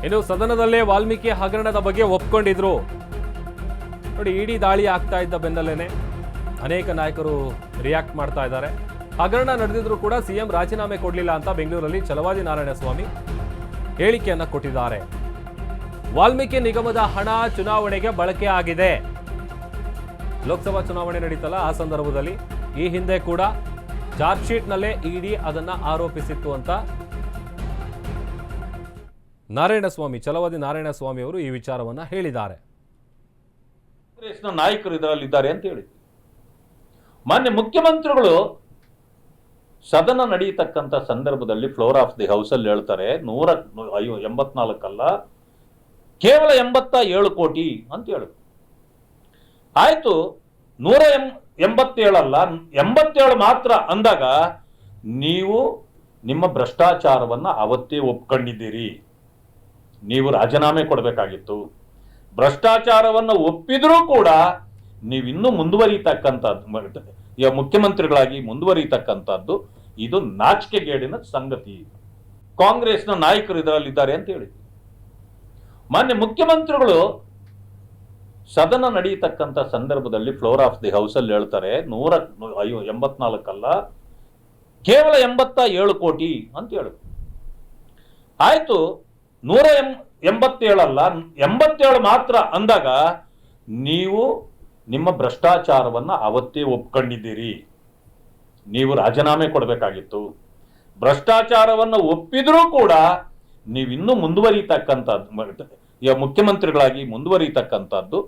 ಇನ್ನು ಸದನದಲ್ಲೇ ವಾಲ್ಮೀಕಿ ಹಗರಣದ ಬಗ್ಗೆ ಒಪ್ಕೊಂಡಿದ್ರು. ನೋಡಿ, ಇಡಿ ದಾಳಿ ಆಗ್ತಾ ಇದ್ದ ಬೆನ್ನಲ್ಲೇನೆ ಅನೇಕ ನಾಯಕರು ರಿಯಾಕ್ಟ್ ಮಾಡ್ತಾ ಇದ್ದಾರೆ. ಹಗರಣ ನಡೆದಿದ್ರು ಕೂಡ ಸಿಎಂ ರಾಜೀನಾಮೆ ಕೊಡಲಿಲ್ಲ ಅಂತ ಬೆಂಗಳೂರಲ್ಲಿ ಛಲವಾದಿ ನಾರಾಯಣಸ್ವಾಮಿ ಹೇಳಿಕೆಯನ್ನ ಕೊಟ್ಟಿದ್ದಾರೆ. ವಾಲ್ಮೀಕಿ ನಿಗಮದ ಹಣ ಚುನಾವಣೆಗೆ ಬಳಕೆ ಆಗಿದೆ. ಲೋಕಸಭಾ ಚುನಾವಣೆ ನಡೀತಲ್ಲ, ಆ ಸಂದರ್ಭದಲ್ಲಿ ಈ ಹಿಂದೆ ಕೂಡ ಚಾರ್ಜ್ ಶೀಟ್ನಲ್ಲೇ ಇಡಿ ಅದನ್ನ ಆರೋಪಿಸಿತ್ತು ಅಂತ ನಾರಾಯಣಸ್ವಾಮಿ, ಛಲವಾದಿ ನಾರಾಯಣಸ್ವಾಮಿ ಅವರು ಈ ವಿಚಾರವನ್ನ ಹೇಳಿದ್ದಾರೆ. ಕಾಂಗ್ರೆಸ್ನ ನಾಯಕರು ಇದರಲ್ಲಿದ್ದಾರೆ ಅಂತ ಹೇಳಿ ಮಾನ್ಯ ಮುಖ್ಯಮಂತ್ರಿಗಳು ಸದನ ನಡೆಯತಕ್ಕಂಥ ಸಂದರ್ಭದಲ್ಲಿ ಫ್ಲೋರ್ ಆಫ್ ದಿ ಹೌಸ್ ಅಲ್ಲಿ ಹೇಳ್ತಾರೆ 184 ಅಲ್ಲ, ಕೇವಲ 87 ಕೋಟಿ ಅಂತ ಹೇಳಿದ್ರು. ಆಯ್ತು, 187 ಅಲ್ಲ, 87 ಮಾತ್ರ ಅಂದಾಗ ನೀವು ನಿಮ್ಮ ಭ್ರಷ್ಟಾಚಾರವನ್ನ ಅವತ್ತೇ ಒಪ್ಕೊಂಡಿದ್ದೀರಿ. ನೀವು ರಾಜೀನಾಮೆ ಕೊಡಬೇಕಾಗಿತ್ತು. ಭ್ರಷ್ಟಾಚಾರವನ್ನು ಒಪ್ಪಿದ್ರೂ ಕೂಡ ನೀವಿನ್ನೂ ಮುಂದುವರಿತಕ್ಕಂಥದ್ದು, ಮುಖ್ಯಮಂತ್ರಿಗಳಾಗಿ ಮುಂದುವರಿತಕ್ಕಂಥದ್ದು ಇದು ನಾಚಿಕೆಗೇಡಿನ ಸಂಗತಿ. ಕಾಂಗ್ರೆಸ್ನ ನಾಯಕರು ಇದರಲ್ಲಿದ್ದಾರೆ ಅಂತ ಹೇಳಿ ಮಾನ್ಯ ಮುಖ್ಯಮಂತ್ರಿಗಳು ಸದನ ನಡೆಯತಕ್ಕಂಥ ಸಂದರ್ಭದಲ್ಲಿ ಫ್ಲೋರ್ ಆಫ್ ದಿ ಹೌಸ್ ಅಲ್ಲಿ ಹೇಳ್ತಾರೆ 184 ಅಲ್ಲ, ಕೇವಲ 87 ಕೋಟಿ ಅಂತ ಹೇಳಿದ್ರು. ಆಯ್ತು, 187 ಅಲ್ಲ, 87 ಮಾತ್ರ ಅಂದಾಗ ನೀವು ನಿಮ್ಮ ಭ್ರಷ್ಟಾಚಾರವನ್ನ ಅವತ್ತೇ ಒಪ್ಕೊಂಡಿದ್ದೀರಿ. ನೀವು ರಾಜೀನಾಮೆ ಕೊಡಬೇಕಾಗಿತ್ತು. ಭ್ರಷ್ಟಾಚಾರವನ್ನು ಒಪ್ಪಿದ್ರೂ ಕೂಡ ನೀವಿನ್ನೂ ಮುಂದುವರಿತಕ್ಕಂಥದ್ದು, ಮುಖ್ಯಮಂತ್ರಿಗಳಾಗಿ ಮುಂದುವರಿತಕ್ಕಂಥದ್ದು